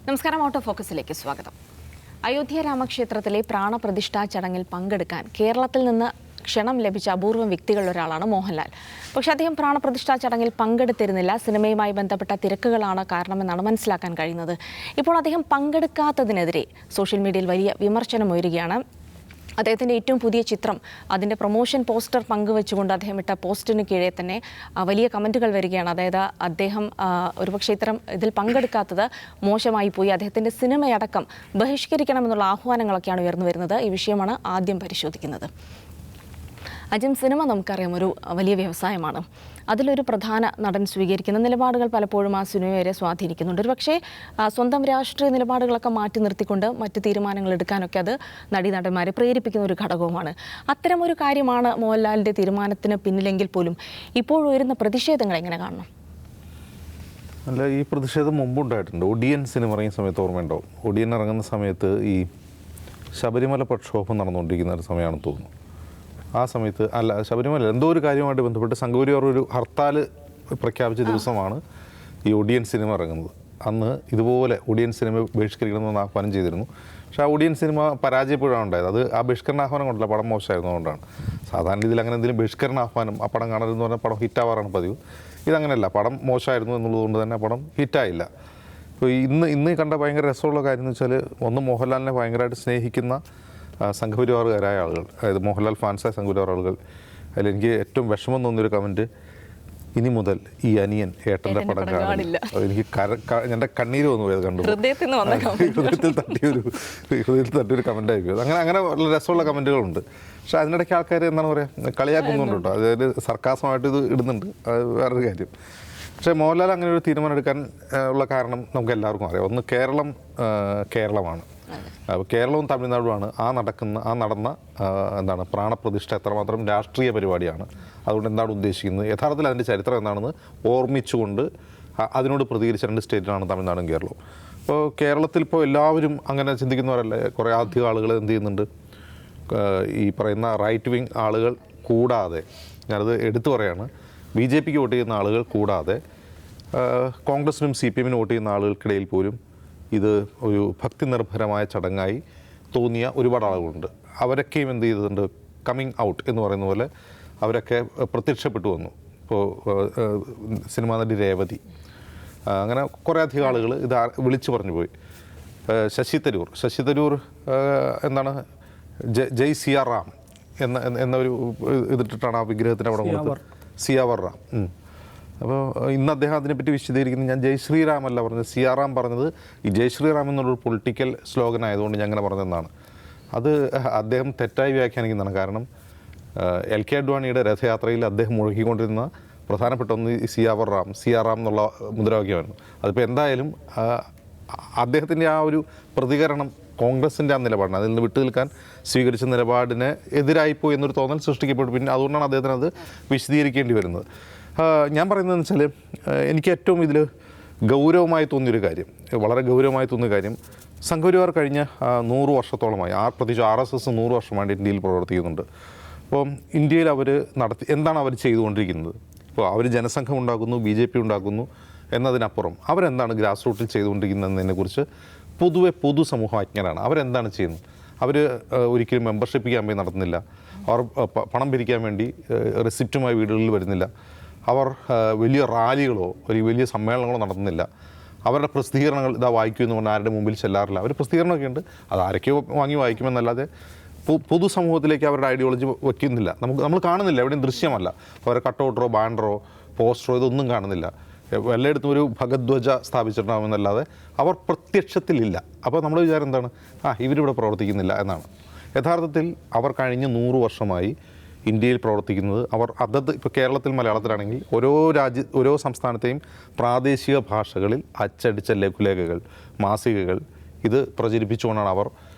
നമസ്കാരം, ഓട്ടോ ഫോക്കസിലേക്ക് സ്വാഗതം. അയോധ്യ രാമക്ഷേത്രത്തിലെ പ്രാണപ്രതിഷ്ഠാ ചടങ്ങിൽ പങ്കെടുക്കാൻ കേരളത്തിൽ നിന്ന് ക്ഷണം ലഭിച്ച അപൂർവം വ്യക്തികളിൽ ഒരാളാണ് മോഹൻലാൽ. പക്ഷേ അദ്ദേഹം പ്രാണപ്രതിഷ്ഠാ ചടങ്ങിൽ പങ്കെടുത്തിരുന്നില്ല. സിനിമയുമായി ബന്ധപ്പെട്ട തിരക്കുകളാണ് കാരണമെന്നാണ് മനസ്സിലാക്കാൻ കഴിയുന്നത്. ഇപ്പോൾ അദ്ദേഹം പങ്കെടുക്കാത്തതിനെതിരെ സോഷ്യൽ മീഡിയയിൽ വലിയ വിമർശനം ഉയരുകയാണ്. അദ്ദേഹത്തിൻ്റെ ഏറ്റവും പുതിയ ചിത്രം, അതിൻ്റെ പ്രൊമോഷൻ പോസ്റ്റർ പങ്കുവെച്ചുകൊണ്ട് അദ്ദേഹം ഇട്ട പോസ്റ്റിന് കീഴെ തന്നെ വലിയ കമൻറ്റുകൾ വരികയാണ്. അതായത് അദ്ദേഹം ഒരുപക്ഷെ ഇതിൽ പങ്കെടുക്കാത്തത് മോശമായി പോയി, അദ്ദേഹത്തിൻ്റെ സിനിമയടക്കം ബഹിഷ്കരിക്കണമെന്നുള്ള ആഹ്വാനങ്ങളൊക്കെയാണ് ഉയർന്നു വരുന്നത്. ഈ വിഷയമാണ് ആദ്യം പരിശോധിക്കുന്നത്. അജിം, സിനിമ നമുക്കറിയാം ഒരു വലിയ വ്യവസായമാണ്. അതിലൊരു പ്രധാന നടൻ സ്വീകരിക്കുന്ന നിലപാടുകൾ പലപ്പോഴും ആ സിനിമയെ വരെ സ്വാധീനിക്കുന്നുണ്ട്. ഒരു പക്ഷേ സ്വന്തം രാഷ്ട്രീയ നിലപാടുകളൊക്കെ മാറ്റി നിർത്തിക്കൊണ്ട് മറ്റ് തീരുമാനങ്ങൾ എടുക്കാനൊക്കെ അത് നടന്മാരെ പ്രേരിപ്പിക്കുന്ന ഒരു ഘടകവുമാണ്. അത്തരമൊരു കാര്യമാണ് മോഹൻലാലിൻ്റെ തീരുമാനത്തിന് പിന്നിലെങ്കിൽ പോലും ഇപ്പോൾ ഉയരുന്ന പ്രതിഷേധങ്ങൾ എങ്ങനെ കാണണം? അല്ല, ഈ പ്രതിഷേധം മുമ്പുണ്ടായിട്ടുണ്ട്. ഒടിയൻ സിനിമ ഇറങ്ങിയ സമയത്ത് ഓർമ്മയുണ്ടാവും. ഒടിയൻ ഇറങ്ങുന്ന സമയത്ത് ഈ ശബരിമല പ്രക്ഷോഭം നടന്നുകൊണ്ടിരിക്കുന്ന ഒരു സമയമാണെന്ന് തോന്നുന്നു. ആ സമയത്ത് ശബരിമല എന്തോ ഒരു കാര്യവുമായിട്ട് ബന്ധപ്പെട്ട് സംഘപരിവാർ ഒരു ഹർത്താൽ പ്രഖ്യാപിച്ച ദിവസമാണ് ഈ ഒടിയൻ സിനിമ ഇറങ്ങുന്നത്. അന്ന് ഇതുപോലെ ഒടിയൻ സിനിമ ബഹിഷ്കരിക്കണമെന്ന് ആഹ്വാനം ചെയ്തിരുന്നു. പക്ഷേ ആ ഒടിയൻ സിനിമ പരാജയപ്പെടുകയാണ് ഉണ്ടായത്. അത് ആ ബഹിഷ്കരണ ആഹ്വാനം കൊണ്ടല്ല, പടം മോശമായിരുന്നതുകൊണ്ടാണ്. സാധാരണ ഇതിൽ അങ്ങനെ എന്തെങ്കിലും ബഹിഷ്കരണ ആഹ്വാനം, ആ പടം കാണരുതെന്ന് പറഞ്ഞാൽ പടം ഹിറ്റാവാറാണ് പതിവ്. ഇതങ്ങനെയല്ല, പടം മോശമായിരുന്നു എന്നുള്ളതുകൊണ്ട് തന്നെ പടം ഹിറ്റായില്ല. ഇപ്പോൾ ഇന്ന് കണ്ട ഭയങ്കര രസമുള്ള കാര്യം എന്ന് വെച്ചാൽ, ഒന്ന് മോഹൻലാലിനെ ഭയങ്കരമായിട്ട് സ്നേഹിക്കുന്ന സംഘപരിവാറുകാരായ ആളുകൾ, അതായത് മോഹൻലാൽ ഫാൻസായ സംഘപരിവാർ ആളുകൾ. അതിലെനിക്ക് ഏറ്റവും വിഷമം തോന്നിയൊരു കമൻറ്റ്, ഇനി മുതൽ ഈ അനിയൻ ഏട്ടൻ്റെ പടം കാണില്ല. എനിക്ക് എൻ്റെ കണ്ണീര് വന്നു പോയത് കണ്ടു. ഹൃദയത്തിൽ തട്ടിയൊരു കമൻറ്റായിരിക്കും. അങ്ങനെ വളരെ രസമുള്ള കമൻറ്റുകളുണ്ട്. പക്ഷേ അതിനിടയ്ക്ക് ആൾക്കാർ എന്താണ് പറയുക, കളിയാക്കുന്നുണ്ട് കേട്ടോ. അതായത് സർക്കാസമായിട്ട് ഇത് ഇടുന്നുണ്ട്, അത് വേറൊരു കാര്യം. പക്ഷേ മോഹൻലാൽ അങ്ങനെ ഒരു തീരുമാനം എടുക്കാൻ ഉള്ള കാരണം നമുക്ക് എല്ലാവർക്കും അറിയാം. ഒന്ന്, കേരളമാണ്. അപ്പോൾ കേരളവും തമിഴ്നാടുമാണ് നടന്ന പ്രാണപ്രതിഷ്ഠ എത്രമാത്രം രാഷ്ട്രീയ പരിപാടിയാണ്. അതുകൊണ്ട് എന്താണ് ഉദ്ദേശിക്കുന്നത്, യഥാർത്ഥത്തിൽ അതിൻ്റെ ചരിത്രം എന്താണെന്ന് ഓർമ്മിച്ചുകൊണ്ട് അതിനോട് പ്രതികരിച്ച രണ്ട് സ്റ്റേറ്റിലാണ് തമിഴ്നാടും കേരളവും. അപ്പോൾ കേരളത്തിൽ ഇപ്പോൾ എല്ലാവരും അങ്ങനെ ചിന്തിക്കുന്നവരല്ല. കുറേ അധികം ആളുകൾ എന്ത് ചെയ്യുന്നുണ്ട്, ഈ പറയുന്ന റൈറ്റ് വിങ് ആളുകൾ കൂടാതെ, ഞാനത് എടുത്തു പറയാണ്, BJPക്ക് വോട്ട് ചെയ്യുന്ന ആളുകൾ കൂടാതെ കോൺഗ്രസിനും CPMനും വോട്ട് ചെയ്യുന്ന ആളുകൾക്കിടയിൽ പോലും ഇത് ഒരു ഭക്തി നിർഭരമായ ചടങ്ങായി തോന്നിയ ഒരുപാട് ആളുകളുണ്ട്. അവരൊക്കെയും എന്ത് ചെയ്തിട്ടുണ്ട്, കമ്മിങ് ഔട്ട് എന്ന് പറയുന്ന പോലെ അവരൊക്കെ പ്രത്യക്ഷപ്പെട്ടു വന്നു. ഇപ്പോൾ സിനിമാ നടി രേവതി, അങ്ങനെ കുറേ അധികം ആളുകൾ ഇത് വിളിച്ചു പറഞ്ഞു പോയി. ശശി തരൂർ ജയ് സിയാ റാം എന്നൊരു ഇതിട്ടിട്ടാണ് ആ വിഗ്രഹത്തിന് അവിടെ കൊടുത്തത്, സിയാവർ റാം. അപ്പോൾ ഇന്ന് അദ്ദേഹം അതിനെപ്പറ്റി വിശദീകരിക്കുന്നത്, ഞാൻ ജയ് ശ്രീറാം അല്ല പറഞ്ഞത്, സിയാറാം പറഞ്ഞത് ഈ ജയ് ശ്രീറാം എന്നുള്ളൊരു പൊളിറ്റിക്കൽ സ്ലോഗൻ ആയതുകൊണ്ട് ഞാൻ അങ്ങനെ പറഞ്ഞതെന്നാണ്. അത് അദ്ദേഹം തെറ്റായി വ്യാഖ്യാനിക്കുന്നതാണ്. കാരണം LK അഡ്വാണിയുടെ രഥയാത്രയിൽ അദ്ദേഹം മുഴക്കിക്കൊണ്ടിരുന്ന പ്രധാനപ്പെട്ട ഒന്ന് ഈ സിയാറാം എന്നുള്ള മുദ്രാവാക്യമായിരുന്നു. അതിപ്പോൾ എന്തായാലും അദ്ദേഹത്തിൻ്റെ ആ ഒരു പ്രതികരണം കോൺഗ്രസിൻ്റെ ആ നിലപാടിന്, അതിൽ നിന്ന് വിട്ടു നിൽക്കാൻ സ്വീകരിച്ച നിലപാടിന് എതിരായിപ്പോയി എന്നൊരു തോന്നൽ സൃഷ്ടിക്കപ്പെട്ടു. പിന്നെ അതുകൊണ്ടാണ് അദ്ദേഹത്തിന് അത് വിശദീകരിക്കേണ്ടി വരുന്നത്. ഞാൻ പറയുന്നതെന്ന് വെച്ചാൽ, എനിക്ക് ഏറ്റവും ഇതിൽ ഗൗരവമായി തോന്നിയൊരു കാര്യം, വളരെ ഗൗരവമായി തോന്നിയ കാര്യം, സംഘപരിവാർ കഴിഞ്ഞ 100 വർഷത്തോളമായി, പ്രത്യേകിച്ച് RSS 100 വർഷമായിട്ട് ഇന്ത്യയിൽ പ്രവർത്തിക്കുന്നുണ്ട്. അപ്പോൾ ഇന്ത്യയിൽ എന്താണ് അവർ ചെയ്തുകൊണ്ടിരിക്കുന്നത്? ഇപ്പോൾ അവർ ജനസംഘം ഉണ്ടാക്കുന്നു, BJP ഉണ്ടാക്കുന്നു എന്നതിനപ്പുറം അവരെന്താണ് ഗ്രാസ് റൂട്ടിൽ ചെയ്തുകൊണ്ടിരിക്കുന്നതിനെക്കുറിച്ച് പൊതുസമൂഹം അജ്ഞരാണ്. അവരെന്താണ് ചെയ്യുന്നത്? അവർ ഒരിക്കലും മെമ്പർഷിപ്പ് ക്യാമ്പയിൻ നടത്തുന്നില്ല. അവർ പണം പിരിക്കാൻ വേണ്ടി റെസിപ്റ്റുമായി വീടുകളിൽ വരുന്നില്ല. അവർ വലിയ റാലികളോ വലിയ സമ്മേളനങ്ങളോ നടത്തുന്നില്ല. അവരുടെ പ്രസിദ്ധീകരണങ്ങൾ വായിക്കുമെന്ന് പറഞ്ഞാൽ ആരുടെ മുമ്പിൽ ചെല്ലാറില്ല. അവർ പ്രസിദ്ധീകരണമൊക്കെ ഉണ്ട്, അത് ആരൊക്കെയോ വാങ്ങി വായിക്കുമെന്നല്ലാതെ പൊതുസമൂഹത്തിലേക്ക് അവരുടെ ഐഡിയോളജി വയ്ക്കുന്നില്ല. നമ്മൾ കാണുന്നില്ല, എവിടെയും ദൃശ്യമല്ല. അവരുടെ കട്ടൗട്ടറോ ബാനറോ പോസ്റ്ററോ ഇതൊന്നും കാണുന്നില്ല. എല്ലായിടത്തും ഒരു ഭഗധ്വജ സ്ഥാപിച്ചിട്ടുണ്ടാകുമെന്നല്ലാതെ അവർ പ്രത്യക്ഷത്തിലില്ല. അപ്പോൾ നമ്മുടെ വിചാരം എന്താണ്, ഇവരിവിടെ പ്രവർത്തിക്കുന്നില്ല എന്നാണ്. യഥാർത്ഥത്തിൽ അവർ കഴിഞ്ഞ 100 വർഷമായി ഇന്ത്യയിൽ പ്രവർത്തിക്കുന്നത്. അവർ ഇപ്പോൾ കേരളത്തിൽ മലയാളത്തിലാണെങ്കിൽ ഓരോ സംസ്ഥാനത്തെയും പ്രാദേശിക ഭാഷകളിൽ അച്ചടിച്ച ലഘുലേഖകൾ, മാസികകൾ ഇത് പ്രചരിപ്പിച്ചുകൊണ്ടാണ് അവർ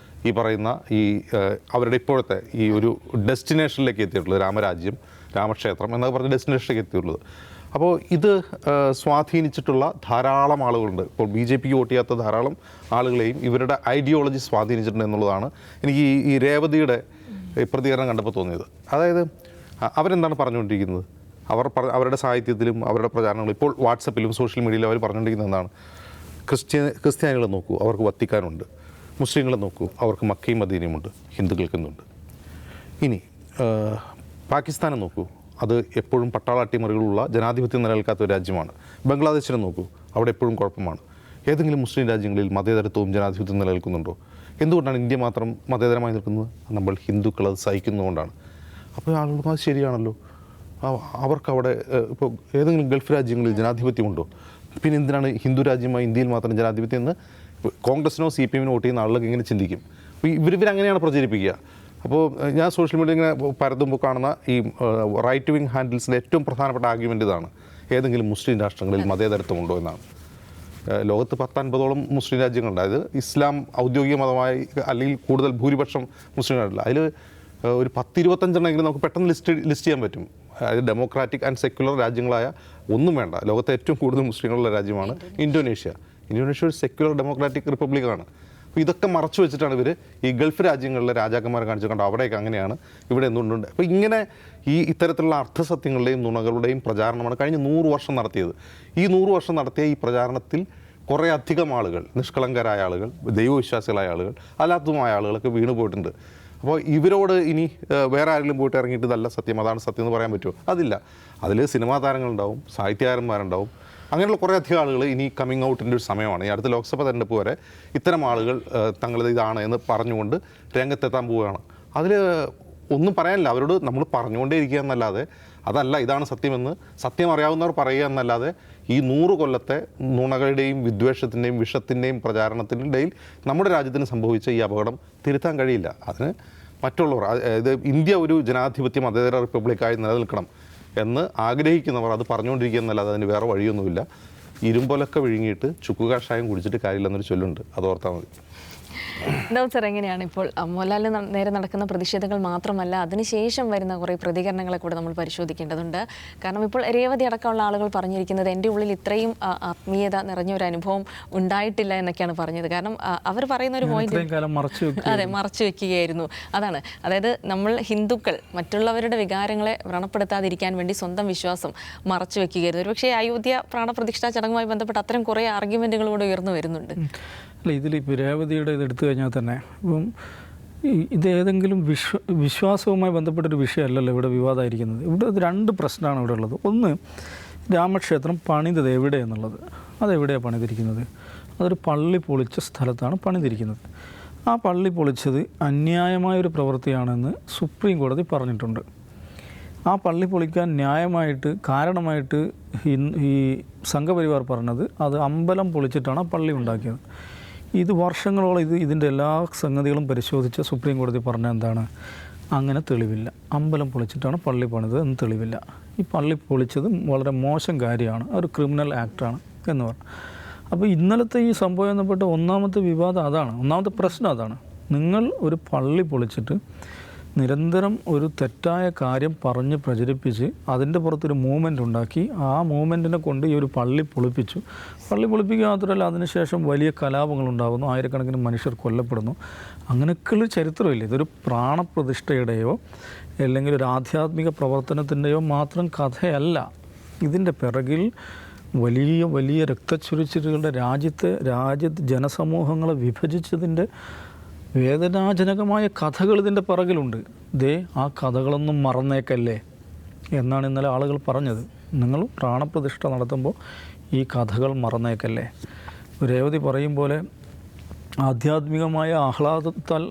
ഈ പറയുന്ന അവരുടെ ഇപ്പോഴത്തെ ഈ ഒരു ഡെസ്റ്റിനേഷനിലേക്ക് എത്തിയിട്ടുള്ളത്. രാമക്ഷേത്രം എന്നൊക്കെ പറഞ്ഞ ഡെസ്റ്റിനേഷനിലേക്ക് എത്തിയിട്ടുള്ളത്. അപ്പോൾ ഇത് സ്വാധീനിച്ചിട്ടുള്ള ധാരാളം ആളുകളുണ്ട്. ഇപ്പോൾ BJPക്ക് വോട്ട് ചെയ്യാത്ത ധാരാളം ആളുകളെയും ഇവരുടെ ഐഡിയോളജി സ്വാധീനിച്ചിട്ടുണ്ട് എന്നുള്ളതാണ് എനിക്ക് ഈ രേവതിയുടെ ഈ പ്രതികരണം കണ്ടപ്പോൾ തോന്നിയത്. അതായത് അവരെന്താണ് പറഞ്ഞുകൊണ്ടിരിക്കുന്നത്, അവരുടെ സാഹിത്യത്തിലും അവരുടെ പ്രചാരണങ്ങളും ഇപ്പോൾ വാട്സപ്പിലും സോഷ്യൽ മീഡിയയിലും അവർ പറഞ്ഞുകൊണ്ടിരിക്കുന്നത് എന്താണ്? ക്രിസ്ത്യാനികളെ നോക്കൂ, അവർക്ക് വത്തിക്കാനുണ്ട്. മുസ്ലിങ്ങളെ നോക്കൂ, അവർക്ക് മക്കയും മദീനയുമുണ്ട്, ഹിന്ദുക്കൾക്കുന്നുണ്ട്. ഇനി പാകിസ്ഥാനെ നോക്കൂ, അത് എപ്പോഴും പട്ടാള അട്ടിമറികളുള്ള ജനാധിപത്യം നിലനിൽക്കാത്ത ഒരു രാജ്യമാണ്. ബംഗ്ലാദേശിനെ നോക്കൂ, അവിടെ എപ്പോഴും കുഴപ്പമാണ്. ഏതെങ്കിലും മുസ്ലിം രാജ്യങ്ങളിൽ മതേതരത്വവും ജനാധിപത്യവും നിലനിൽക്കുന്നുണ്ടോ? എന്തുകൊണ്ടാണ് ഇന്ത്യ മാത്രം മതേതരമായി നിൽക്കുന്നത്? നമ്മൾ ഹിന്ദുക്കൾ അത് സഹിക്കുന്നതുകൊണ്ടാണ്. അപ്പോൾ ആളുകൾക്ക് അത് ശരിയാണല്ലോ, അവർക്കവിടെ ഇപ്പോൾ ഏതെങ്കിലും ഗൾഫ് രാജ്യങ്ങളിൽ ജനാധിപത്യമുണ്ടോ? പിന്നെ എന്തിനാണ് ഹിന്ദു രാജ്യമായി ഇന്ത്യയിൽ മാത്രം ജനാധിപത്യം എന്ന് കോൺഗ്രസിനോ CPM-നോ വോട്ട് ചെയ്യുന്ന ആളുകൾക്ക് ഇങ്ങനെ ചിന്തിക്കും. അപ്പോൾ ഇവരങ്ങനെയാണ് പ്രചരിപ്പിക്കുക. അപ്പോൾ ഞാൻ സോഷ്യൽ മീഡിയ ഇങ്ങനെ പരതുമ്പോൾ കാണുന്ന ഈ റൈറ്റ് വിങ് ഹാൻഡിൽസിൻ്റെ ഏറ്റവും പ്രധാനപ്പെട്ട ആർഗ്യുമെൻ്റ് ഇതാണ്: ഏതെങ്കിലും മുസ്ലിം രാഷ്ട്രങ്ങളിൽ മതേതരത്വമുണ്ടോ എന്നാണ്. ലോകത്ത് 10-50ഓളം മുസ്ലിം രാജ്യങ്ങളുണ്ട്. അതായത് ഇസ്ലാം ഔദ്യോഗിക മതമായി അല്ലെങ്കിൽ കൂടുതൽ ഭൂരിപക്ഷം മുസ്ലിങ്ങളല്ല. അതിൽ ഒരു 10-25 നമുക്ക് പെട്ടെന്ന് ലിസ്റ്റ് ചെയ്യാൻ പറ്റും. അതായത് ഡെമോക്രാറ്റിക് ആൻഡ് സെക്യുലർ രാജ്യങ്ങളായ ഒന്നും വേണ്ട, ലോകത്തെ ഏറ്റവും കൂടുതൽ മുസ്ലിങ്ങളുള്ള രാജ്യമാണ് ഇന്തോനേഷ്യ. ഇന്തോനേഷ്യ ഒരു സെക്യുലർ ഡെമോക്രാറ്റിക് റിപ്പബ്ലിക്കാണ്. അപ്പോൾ ഇതൊക്കെ മറച്ചു വെച്ചിട്ടാണ് ഇവർ ഈ ഗൾഫ് രാജ്യങ്ങളിലെ രാജാക്കന്മാരെ കാണിച്ചു കണ്ടോ അവിടെയൊക്കെ അങ്ങനെയാണ്, ഇവിടെ എന്തുകൊണ്ടുണ്ട്. അപ്പോൾ ഇങ്ങനെ ഇത്തരത്തിലുള്ള അർത്ഥസത്യങ്ങളുടെയും നുണകളുടെയും പ്രചാരണമാണ് കഴിഞ്ഞ 100 വർഷം നടത്തിയത്. ഈ 100 വർഷം നടത്തിയ ഈ പ്രചാരണത്തിൽ കുറേ അധികം ആളുകൾ, നിഷ്കളങ്കരായ ആളുകൾ, ദൈവവിശ്വാസികളായ ആളുകൾ, അല്ലാത്തതുമായ ആളുകളൊക്കെ വീണു പോയിട്ടുണ്ട്. അപ്പോൾ ഇവരോട് ഇനി വേറെ ആരെങ്കിലും പോയിട്ട് ഇറങ്ങിയിട്ട് ഇതല്ല സത്യം, അതാണ് സത്യം എന്ന് പറയാൻ പറ്റുമോ? അതില്ല. അതിൽ സിനിമാ താരങ്ങളുണ്ടാവും, സാഹിത്യകാരന്മാരുണ്ടാവും, അങ്ങനെയുള്ള കുറേ അധികം ആളുകൾ ഇനി കമ്മിങ് ഔട്ടിൻ്റെ ഒരു സമയമാണ്. ഈ അടുത്ത ലോക്സഭ തെരഞ്ഞെടുപ്പ് വരെ ഇത്തരം ആളുകൾ തങ്ങളത് ഇതാണ് എന്ന് പറഞ്ഞുകൊണ്ട് രംഗത്തെത്താൻ പോവുകയാണ്. അതിൽ ഒന്നും പറയാനില്ല, അവരോട് നമ്മൾ പറഞ്ഞുകൊണ്ടേ ഇരിക്കുക എന്നല്ലാതെ, അതല്ല ഇതാണ് സത്യമെന്ന് സത്യം അറിയാവുന്നവർ പറയുക എന്നല്ലാതെ ഈ 100 കൊല്ലത്തെ നുണകളുടെയും വിദ്വേഷത്തിൻ്റെയും വിഷത്തിൻ്റെയും പ്രചാരണത്തിനിടയിൽ നമ്മുടെ രാജ്യത്തിന് സംഭവിച്ച ഈ അപകടം തിരുത്താൻ കഴിയില്ല. അതിന് മറ്റുള്ളവർ, അതായത് ഇന്ത്യ ഒരു ജനാധിപത്യ മതേതര റിപ്പബ്ലിക്കായി നിലനിൽക്കണം എന്ന് ആഗ്രഹിക്കുന്നവർ അത് പറഞ്ഞുകൊണ്ടിരിക്കുക എന്നല്ലാതെ അതിന് വേറെ വഴിയൊന്നുമില്ല. ഇരുമ്പൊലൊക്കെ വിഴുങ്ങിയിട്ട് ചുക്ക് കഷായം കുടിച്ചിട്ട് കാര്യമില്ലെന്നൊരു ചൊല്ലുണ്ട്, അത് ഓർത്താൽ മതി. സർ, എങ്ങനെയാണ് ഇപ്പോൾ മോഹൻലാലിന് നേരെ നടക്കുന്ന പ്രതിഷേധങ്ങൾ മാത്രമല്ല, അതിനുശേഷം വരുന്ന കുറേ പ്രതികരണങ്ങളെ കൂടെ നമ്മൾ പരിശോധിക്കേണ്ടതുണ്ട്. കാരണം ഇപ്പോൾ രേവതി അടക്കമുള്ള ആളുകൾ പറഞ്ഞിരിക്കുന്നത് എൻ്റെ ഉള്ളിൽ ഇത്രയും ആത്മീയത നിറഞ്ഞ ഒരു അനുഭവം ഉണ്ടായിട്ടില്ല എന്നൊക്കെയാണ് പറഞ്ഞത്. കാരണം അവർ പറയുന്ന ഒരു പോയിന്റ്, അതെ, മറച്ചു വെക്കുകയായിരുന്നു. അതാണ്, അതായത് നമ്മൾ ഹിന്ദുക്കൾ മറ്റുള്ളവരുടെ വികാരങ്ങളെ വ്രണപ്പെടുത്താതിരിക്കാൻ വേണ്ടി സ്വന്തം വിശ്വാസം മറച്ചു വെക്കുകയായിരുന്നു. ഒരുപക്ഷേ അയോധ്യ പ്രാണപ്രതിഷ്ഠാ ചടങ്ങുമായി ബന്ധപ്പെട്ട് അത്തരം കുറേ ആർഗ്യുമെന്റുകൾ കൂടെ ഉയർന്നു വരുന്നുണ്ട്. അല്ല, ഇതിലിപ്പോൾ രേവതിയുടെ ഇത് എടുത്തു കഴിഞ്ഞാൽ തന്നെ ഇപ്പം ഇത് ഏതെങ്കിലും വിശ്വാസവുമായി ബന്ധപ്പെട്ടൊരു വിഷയമല്ലല്ലോ ഇവിടെ വിവാദമായിരിക്കുന്നത്. ഇവിടെ 2 പ്രശ്നമാണ് ഇവിടെ ഉള്ളത്. ഒന്ന്, രാമക്ഷേത്രം പണിതത് എവിടെ എന്നുള്ളത്. അതെവിടെയാണ് പണിതിരിക്കുന്നത്? അതൊരു പള്ളി പൊളിച്ച സ്ഥലത്താണ് പണിതിരിക്കുന്നത്. ആ പള്ളി പൊളിച്ചത് അന്യായമായൊരു പ്രവൃത്തിയാണെന്ന് സുപ്രീം കോടതി പറഞ്ഞിട്ടുണ്ട്. ആ പള്ളി പൊളിക്കാൻ ന്യായമായിട്ട് കാരണമായിട്ട് ഈ സംഘപരിവാർ പറഞ്ഞത് അത് അമ്പലം പൊളിച്ചിട്ടാണ് ആ പള്ളി ഉണ്ടാക്കിയത്. ഇത് വർഷങ്ങളോളം ഇതിൻ്റെ എല്ലാ സംഗതികളും പരിശോധിച്ച സുപ്രീം കോടതി പറഞ്ഞ എന്താണ്? അങ്ങനെ തെളിവില്ല, അമ്പലം പൊളിച്ചിട്ടാണ് പള്ളി പണിത് എന്ന് തെളിവില്ല. ഈ പള്ളി പൊളിച്ചത് വളരെ മോശം കാര്യമാണ്, ഒരു ക്രിമിനൽ ആക്ടാണ് എന്ന് പറഞ്ഞു. അപ്പോൾ ഇന്നലത്തെ ഈ സംഭവം ബന്ധപ്പെട്ട ഒന്നാമത്തെ വിവാദം അതാണ്, ഒന്നാമത്തെ പ്രശ്നം അതാണ്. നിങ്ങൾ ഒരു പള്ളി പൊളിച്ചിട്ട് നിരന്തരം ഒരു തെറ്റായ കാര്യം പറഞ്ഞ് പ്രചരിപ്പിച്ച് അതിൻ്റെ പുറത്തൊരു മൂവ്മെൻ്റ് ഉണ്ടാക്കി ആ മൂവ്മെൻറ്റിനെ കൊണ്ട് ഈ ഒരു പള്ളി പൊളിപ്പിച്ചു. പള്ളി പൊളിപ്പിക്കുക മാത്രമല്ല, അതിനുശേഷം വലിയ കലാപങ്ങളുണ്ടാകുന്നു, ആയിരക്കണക്കിന് മനുഷ്യർ കൊല്ലപ്പെടുന്നു. അങ്ങനെയൊക്കെയുള്ള ചരിത്രമില്ല. ഇതൊരു പ്രാണപ്രതിഷ്ഠയുടെയോ അല്ലെങ്കിൽ ഒരു ആധ്യാത്മിക പ്രവർത്തനത്തിൻ്റെയോ മാത്രം കഥയല്ല. ഇതിൻ്റെ പിറകിൽ വലിയ വലിയ രക്തച്ചൊരിച്ചിലുകളുടെ രാജ്യത്ത് ജനസമൂഹങ്ങളെ വിഭജിച്ചതിൻ്റെ വേദനാജനകമായ കഥകൾ ഇതിൻ്റെ പിറകിലുണ്ട്. ആ കഥകളൊന്നും മറന്നേക്കല്ലേ എന്നാണ് ഇന്നലെ ആളുകൾ പറഞ്ഞത്. നിങ്ങൾ പ്രാണപ്രതിഷ്ഠ നടത്തുമ്പോൾ ഈ കഥകൾ മറന്നേക്കല്ലേ. രേവതി പറയും പോലെ ആധ്യാത്മികമായ ആഹ്ലാദത്താൽ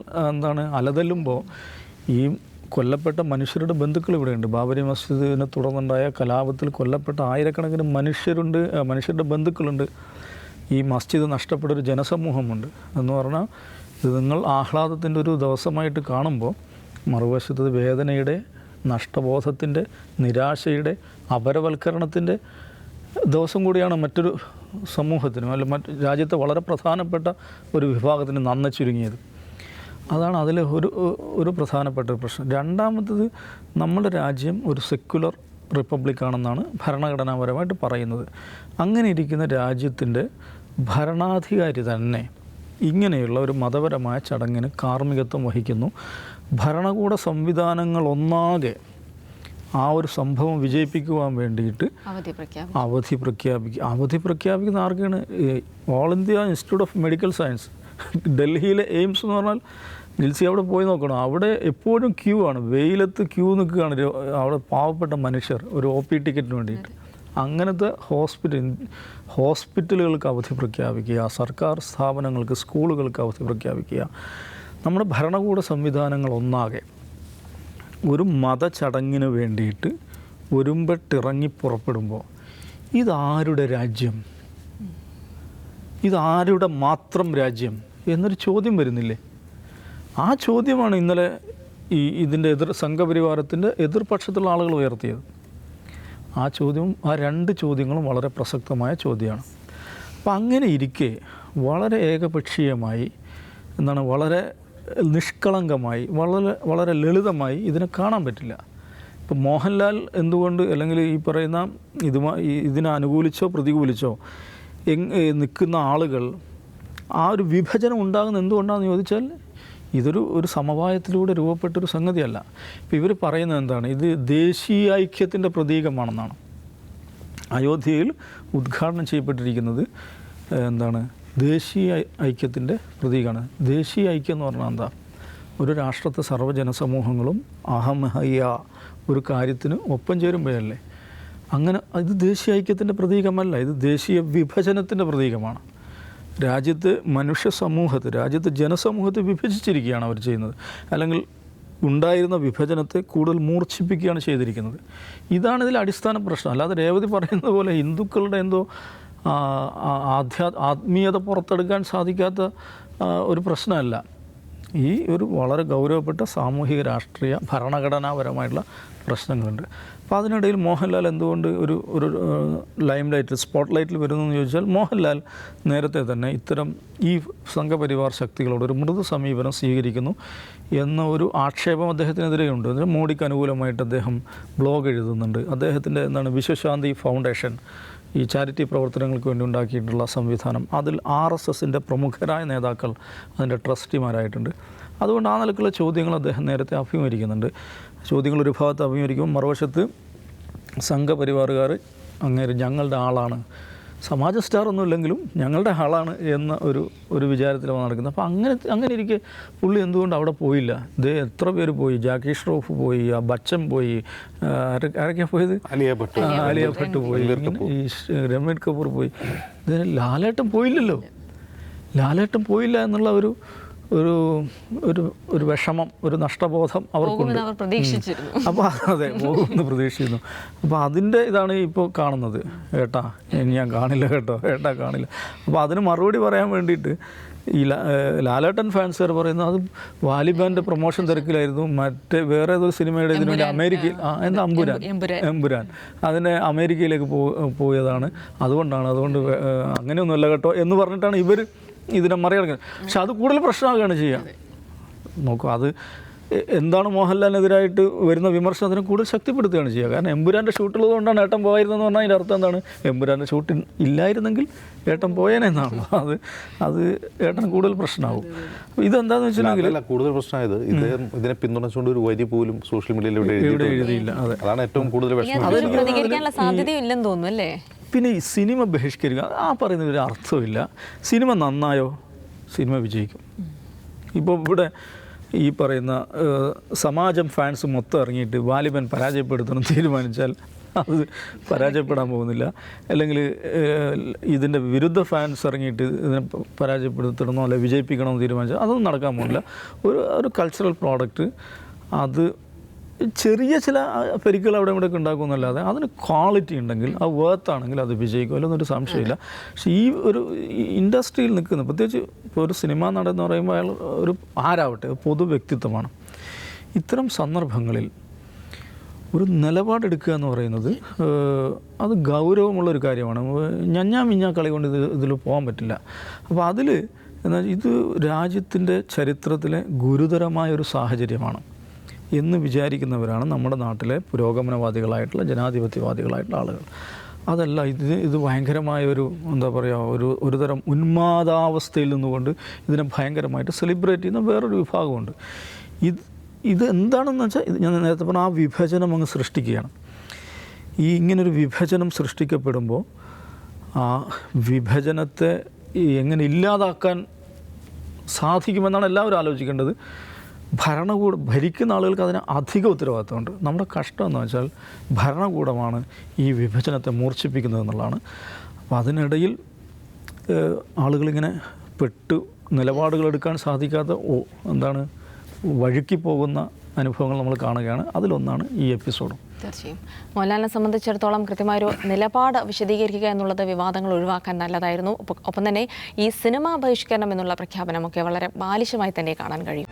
അലതല്ലുമ്പോൾ ഈ കൊല്ലപ്പെട്ട മനുഷ്യരുടെ ബന്ധുക്കൾ ഇവിടെയുണ്ട്. ബാബരി മസ്ജിദിനെ തുടർന്നുണ്ടായ കലാപത്തിൽ കൊല്ലപ്പെട്ട ആയിരക്കണക്കിന് മനുഷ്യരുടെ ബന്ധുക്കളുണ്ട്. ഈ മസ്ജിദ് നഷ്ടപ്പെട്ട ഒരു ജനസമൂഹമുണ്ട്. എന്ന് പറഞ്ഞാൽ ഇത് നിങ്ങൾ ആഹ്ലാദത്തിൻ്റെ ഒരു ദിവസമായിട്ട് കാണുമ്പോൾ മറുവശത്ത് വേദനയുടെ, നഷ്ടബോധത്തിൻ്റെ, നിരാശയുടെ, അപരവൽക്കരണത്തിൻ്റെ ദിവസം കൂടിയാണ് മറ്റൊരു സമൂഹത്തിനും മറ്റ് രാജ്യത്തെ വളരെ പ്രധാനപ്പെട്ട ഒരു വിഭാഗത്തിന് നന്ന ചുരുങ്ങിയത്. അതാണ് അതിൽ ഒരു പ്രധാനപ്പെട്ട പ്രശ്നം. രണ്ടാമത്തത്, നമ്മുടെ രാജ്യം ഒരു സെക്യുലർ റിപ്പബ്ലിക്കാണെന്നാണ് ഭരണഘടനാപരമായിട്ട് പറയുന്നത്. അങ്ങനെ ഇരിക്കുന്ന രാജ്യത്തിൻ്റെ ഭരണാധികാരി തന്നെ ഇങ്ങനെയുള്ള ഒരു മതപരമായ ചടങ്ങിന് കാർമ്മികത്വം വഹിക്കുന്നു. ഭരണകൂട സംവിധാനങ്ങൾ ഒന്നാകെ ആ ഒരു സംഭവം വിജയിപ്പിക്കുവാൻ വേണ്ടിയിട്ട് അവധി പ്രഖ്യാപിക്കുന്ന ആർക്കാണ്? All India institute of medical science, ഡൽഹിയിലെ എയിംസ് എന്ന് പറഞ്ഞാൽ ജിൽസി അവിടെ പോയി നോക്കണം. അവിടെ എപ്പോഴും ക്യൂ ആണ്, വെയിലത്ത് ക്യൂ നിൽക്കുകയാണ് അവിടെ പാവപ്പെട്ട മനുഷ്യർ ഒരു OP ടിക്കറ്റിന് വേണ്ടിയിട്ട്. അങ്ങനത്തെ ഹോസ്പിറ്റലുകൾക്ക് അവധി പ്രഖ്യാപിക്കുക, സർക്കാർ സ്ഥാപനങ്ങൾക്ക്, സ്കൂളുകൾക്ക് അവധി പ്രഖ്യാപിക്കുക. നമ്മുടെ ഭരണകൂട സംവിധാനങ്ങൾ ഒന്നാകെ ഒരു മതചടങ്ങിന് വേണ്ടിയിട്ട് ഒരുമ്പെട്ടിറങ്ങി പുറപ്പെടുമ്പോൾ ഇതാരുടെ രാജ്യം, ഇതാരുടെ മാത്രം രാജ്യം എന്നൊരു ചോദ്യം വരുന്നില്ലേ? ആ ചോദ്യമാണ് ഇന്നലെ ഇതിൻ്റെ സംഘപരിവാരത്തിൻ്റെ എതിർപക്ഷത്തുള്ള ആളുകൾ ഉയർത്തിയത്. ആ രണ്ട് ചോദ്യങ്ങളും വളരെ പ്രസക്തമായ ചോദ്യമാണ്. അപ്പം അങ്ങനെ ഇരിക്കെ വളരെ ഏകപക്ഷീയമായി വളരെ നിഷ്കളങ്കമായി വളരെ ലളിതമായി ഇതിനെ കാണാൻ പറ്റില്ല. ഇപ്പം മോഹൻലാൽ എന്തുകൊണ്ട്, അല്ലെങ്കിൽ ഈ പറയുന്ന ഇതിനെ അനുകൂലിച്ചോ പ്രതികൂലിച്ചോ നിൽക്കുന്ന ആളുകൾ ആ ഒരു വിഭജനം ഉണ്ടാകുന്ന എന്തുകൊണ്ടാണെന്ന് ചോദിച്ചാൽ ഒരു സമവായത്തിലൂടെ രൂപപ്പെട്ടൊരു സംഗതിയല്ല. ഇപ്പോൾ ഇവർ പറയുന്നത് എന്താണ്? ഇത് ദേശീയ ഐക്യത്തിൻ്റെ പ്രതീകമാണെന്നാണ്. അയോധ്യയിൽ ഉദ്ഘാടനം ചെയ്യപ്പെട്ടിരിക്കുന്നത് ദേശീയ ഐക്യത്തിൻ്റെ പ്രതീകമാണ്. ദേശീയ ഐക്യം എന്ന് പറഞ്ഞാൽ എന്താ? ഒരു രാഷ്ട്രത്തെ സർവ്വജനസമൂഹങ്ങളും അഹമഹയ്യ ഒരു കാര്യത്തിന് ഒപ്പം ചേരുമ്പോഴല്ലേ? അങ്ങനെ ഇത് ദേശീയ ഐക്യത്തിൻ്റെ പ്രതീകമല്ല, ഇത് ദേശീയ വിഭജനത്തിൻ്റെ പ്രതീകമാണ്. രാജ്യത്തെ ജനസമൂഹത്തെ വിഭജിച്ചിരിക്കുകയാണ് അവർ ചെയ്യുന്നത്. അല്ലെങ്കിൽ ഉണ്ടായിരുന്ന വിഭജനത്തെ കൂടുതൽ മൂർച്ഛിപ്പിക്കുകയാണ് ചെയ്തിരിക്കുന്നത്. ഇതാണ് ഇതിൽ അടിസ്ഥാന പ്രശ്നം. അല്ലാതെ രേവതി പറയുന്നത് പോലെ ഹിന്ദുക്കളുടെ എന്തോ ആത്മീയത പുറത്തെടുക്കാൻ സാധിക്കാത്ത ഒരു പ്രശ്നമല്ല. ഈ ഒരു വളരെ ഗൗരവപ്പെട്ട സാമൂഹിക രാഷ്ട്രീയ ഭരണഘടനാപരമായിട്ടുള്ള പ്രശ്നങ്ങളുണ്ട്. അപ്പോൾ അതിനിടയിൽ മോഹൻലാൽ എന്തുകൊണ്ട് ഒരു സ്പോട്ട് ലൈറ്റിൽ വരുന്നു എന്ന് ചോദിച്ചാൽ, മോഹൻലാൽ നേരത്തെ തന്നെ ഇത്തരം ഈ സംഘപരിവാർ ശക്തികളോട് ഒരു മൃദു സമീപനം സ്വീകരിക്കുന്നു എന്ന ഒരു ആക്ഷേപം അദ്ദേഹത്തിനെതിരെയുണ്ട്. മോഡിക്ക് അനുകൂലമായിട്ട് അദ്ദേഹം ബ്ലോഗ് എഴുതുന്നുണ്ട്. അദ്ദേഹത്തിൻ്റെ വിശ്വശാന്തി ഫൗണ്ടേഷൻ, ഈ ചാരിറ്റി പ്രവർത്തനങ്ങൾക്ക് വേണ്ടി ഉണ്ടാക്കിയിട്ടുള്ള സംവിധാനം, അതിൽ RSSൻ്റെ പ്രമുഖരായ നേതാക്കൾ അതിൻ്റെ ട്രസ്റ്റിമാരായിട്ടുണ്ട്. അതുകൊണ്ട് ആ നിലക്കുള്ള ചോദ്യങ്ങൾ അദ്ദേഹം നേരത്തെ അഭിമുഖീകരിക്കുന്നുണ്ട്. ചോദ്യങ്ങൾ ഒരു ഭാഗത്ത് അഭിമുഖീകരിക്കും, മറുവശത്ത് സംഘപരിവാറുകാർ അങ്ങേര് ഞങ്ങളുടെ ആളാണ്, സമാജ സ്റ്റാർ ഒന്നും ഇല്ലെങ്കിലും ഞങ്ങളുടെ ആളാണ് എന്ന ഒരു വിചാരത്തിലാണ് നടക്കുന്നത്. അപ്പോൾ അങ്ങനെ ഇരിക്കെ പുള്ളി എന്തുകൊണ്ട് അവിടെ പോയില്ല? എത്ര പേര് പോയി? ജാക്കി ഷ്രോഫ് പോയി, ബച്ചൻ പോയി, ആരൊക്കെയാണ് പോയത്? ആലിയ ഭട്ട് പോയി, ഈ രൺബീർ കപൂർ പോയി. ഇതിന് ലാലേട്ടൻ പോയില്ലല്ലോ. ലാലേട്ടൻ പോയില്ല എന്നുള്ള ഒരു വിഷമം, ഒരു നഷ്ടബോധം അവർക്കുണ്ട്. അപ്പോൾ അതെ, പോകുമെന്ന് പ്രതീക്ഷിക്കുന്നു. അപ്പോൾ അതിൻ്റെ ഇതാണ് ഇപ്പോൾ കാണുന്നത്. ഏട്ടാ ഞാൻ കാണില്ല കേട്ടോ, ഏട്ടാ കാണില്ല. അപ്പോൾ അതിന് മറുപടി പറയാൻ വേണ്ടിയിട്ട് ഈ ലാലേട്ടൻ ഫാൻസുകാർ പറയുന്നത് അത് വാലിബാൻ്റെ പ്രൊമോഷൻ തിരക്കിലായിരുന്നു. മറ്റേ വേറെ ഏതൊരു സിനിമയുടെ ഇതിനു വേണ്ടി അമേരിക്കയിൽ എമ്പുരാൻ അതിനെ അമേരിക്കയിലേക്ക് പോയതാണ്, അതുകൊണ്ട് അങ്ങനെയൊന്നുമല്ല കേട്ടോ എന്ന് പറഞ്ഞിട്ടാണ് ഇവർ ഇതിനെ മറികടക്കുന്നത്. പക്ഷെ അത് കൂടുതൽ പ്രശ്നമാകുകയാണ് ചെയ്യുക. നോക്കൂ, അത് എന്താണ് മോഹൻലാലിനെതിരായിട്ട് വരുന്ന വിമർശനത്തിനെ കൂടുതൽ ശക്തിപ്പെടുത്തുകയാണ് ചെയ്യുക. കാരണം എമ്പുരാൻ്റെ ഷൂട്ടുള്ളത് കൊണ്ടാണ് ഏട്ടൻ പോയിരുന്നതെന്ന് പറഞ്ഞാൽ അതിൻ്റെ അർത്ഥം എന്താണ്? എമ്പുരാൻ്റെ ഷൂട്ട് ഇല്ലായിരുന്നെങ്കിൽ ഏട്ടൻ പോയേനെന്നാണല്ലോ. അത് ഏട്ടൻ കൂടുതൽ പ്രശ്നമാകും. ഇതെന്താണെന്ന് വെച്ചിട്ടുണ്ടെങ്കിൽ കൂടുതൽ പ്രശ്നമായത് ഇതിനെ പിന്തുണച്ചുകൊണ്ട് ഒരു വരി പോലും സോഷ്യൽ മീഡിയയിൽ എഴുതിയില്ല. അതാണ് ഏറ്റവും കൂടുതൽ സാധ്യതയില്ലെന്ന് തോന്നുന്നു അല്ലേ? പിന്നെ ഈ സിനിമ ബഹിഷ്കരിക്കുക പറയുന്ന ഒരു അർത്ഥമില്ല. സിനിമ നന്നായോ സിനിമ വിജയിക്കും. ഇപ്പോൾ ഇവിടെ ഈ പറയുന്ന സമാജം ഫാൻസ് മൊത്തം ഇറങ്ങിയിട്ട് വാലിബൻ പരാജയപ്പെടുത്തണം തീരുമാനിച്ചാൽ അത് പരാജയപ്പെടാൻ പോകുന്നില്ല. അല്ലെങ്കിൽ ഇതിൻ്റെ വിരുദ്ധ ഫാൻസ് ഇറങ്ങിയിട്ട് ഇതിനെ പരാജയപ്പെടുത്തണമെന്നോ അല്ലെ വിജയിപ്പിക്കണമെന്ന് തീരുമാനിച്ചാൽ അതൊന്നും നടക്കാൻ പോകുന്നില്ല. ഒരു കൾച്ചറൽ പ്രോഡക്റ്റ് അത് ചെറിയ ചില പരിക്കുകൾ അവിടെ ഇവിടെയൊക്കെ ഉണ്ടാക്കുമെന്നല്ലാതെ അതിന് ക്വാളിറ്റി ഉണ്ടെങ്കിൽ അത് വേർത്താണെങ്കിൽ അത് വിജയിക്കും, അല്ലൊന്നൊരു സംശയമില്ല. പക്ഷേ ഈ ഒരു ഇൻഡസ്ട്രിയിൽ നിൽക്കുന്ന, പ്രത്യേകിച്ച് ഇപ്പോൾ ഒരു സിനിമാ നടൻ എന്ന് പറയുമ്പോൾ അയാൾ ഒരു ആരാവട്ടെ പൊതു വ്യക്തിത്വമാണ്. ഇത്തരം സന്ദർഭങ്ങളിൽ ഒരു നിലപാടെടുക്കുക എന്ന് പറയുന്നത് അത് ഗൗരവമുള്ളൊരു കാര്യമാണ്. ഞഞ്ഞാ കളി കൊണ്ട് ഇതിൽ പോകാൻ പറ്റില്ല. അപ്പോൾ അതിൽ എന്നാൽ ഇത് രാജ്യത്തിൻ്റെ ചരിത്രത്തിലെ ഗുരുതരമായൊരു സാഹചര്യമാണ് എന്ന് വിചാരിക്കുന്നവരാണ് നമ്മുടെ നാട്ടിലെ പുരോഗമനവാദികളായിട്ടുള്ള ജനാധിപത്യവാദികളായിട്ടുള്ള ആളുകൾ. അതല്ല, ഇത് ഭയങ്കരമായൊരു എന്താ പറയുക, ഒരു തരം ഉന്മാദാവസ്ഥയിൽ നിന്നുകൊണ്ട് ഇതിനെ ഭയങ്കരമായിട്ട് സെലിബ്രേറ്റ് ചെയ്യുന്ന വേറൊരു വിഭാഗമുണ്ട്. ഇത് എന്താണെന്ന് വെച്ചാൽ ഇത് ഞാൻ നേരത്തെ പറഞ്ഞ ആ വിഭജനം അങ്ങ് സൃഷ്ടിക്കുകയാണ്. ഇങ്ങനൊരു വിഭജനം സൃഷ്ടിക്കപ്പെടുമ്പോൾ ആ വിഭജനത്തെ എങ്ങനെ ഇല്ലാതാക്കാൻ സാധിക്കുമെന്നാണ് എല്ലാവരും ആലോചിക്കേണ്ടത്. ഭരിക്കുന്ന ആളുകൾക്ക് അതിന് അധിക ഉത്തരവാദിത്തമുണ്ട്. നമ്മുടെ കഷ്ടം എന്ന് വെച്ചാൽ ഭരണകൂടമാണ് ഈ വിഭജനത്തെ മൂർച്ഛിപ്പിക്കുന്നത് എന്നുള്ളതാണ്. അപ്പോൾ അതിനിടയിൽ ആളുകളിങ്ങനെ നിലപാടുകൾ എടുക്കാൻ സാധിക്കാത്ത വഴുക്കി പോകുന്ന അനുഭവങ്ങൾ നമ്മൾ കാണുകയാണ്. അതിലൊന്നാണ് ഈ എപ്പിസോഡും. തീർച്ചയായും മോഹൻലാലിനെ സംബന്ധിച്ചിടത്തോളം കൃത്യമായൊരു നിലപാട് വിശദീകരിക്കുക എന്നുള്ളത് വിവാദങ്ങൾ ഒഴിവാക്കാൻ നല്ലതായിരുന്നു. ഒപ്പം തന്നെ ഈ സിനിമാ ബഹിഷ്കരണം എന്നുള്ള പ്രഖ്യാപനമൊക്കെ വളരെ ബാലിശമായി തന്നെ കാണാൻ കഴിയും.